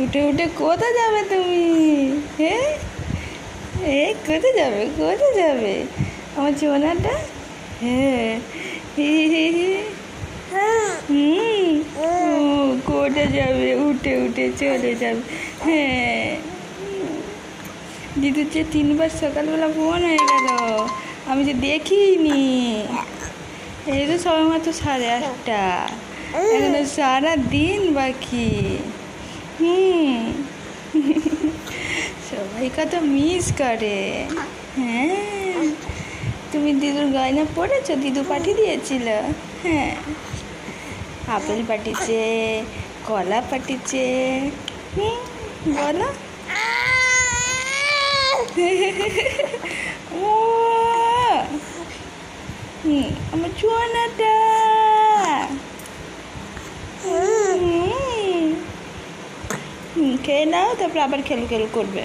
উঠে উঠে কোথায় যাবে তুমি? হ্যাঁ, কোথায় যাবে, কোথায় যাবে আমার সোনাটা? হ্যাঁ, কোথায় যাবে? উঠে উঠে চলে যাবে। হ্যাঁ, দিদুর যে 3বার সকালবেলা ফোন হয়ে গেল, আমি যে দেখিনি। এই তো সবে মাত্র 8:30, এখনো সারা দিন বাকি। সবাই কত মিস করে। হ্যাঁ, তুমি দিদুর গয়না পড়েছো? দিদু পাঠিয়ে দিয়েছিল। হ্যাঁ, আপেল পাঠিয়েছে, কলা পাঠিয়েছে। বলো। ও আমার সোনাটা। খেয়ে নাও, তারপর আবার খেলু খেলু করবে।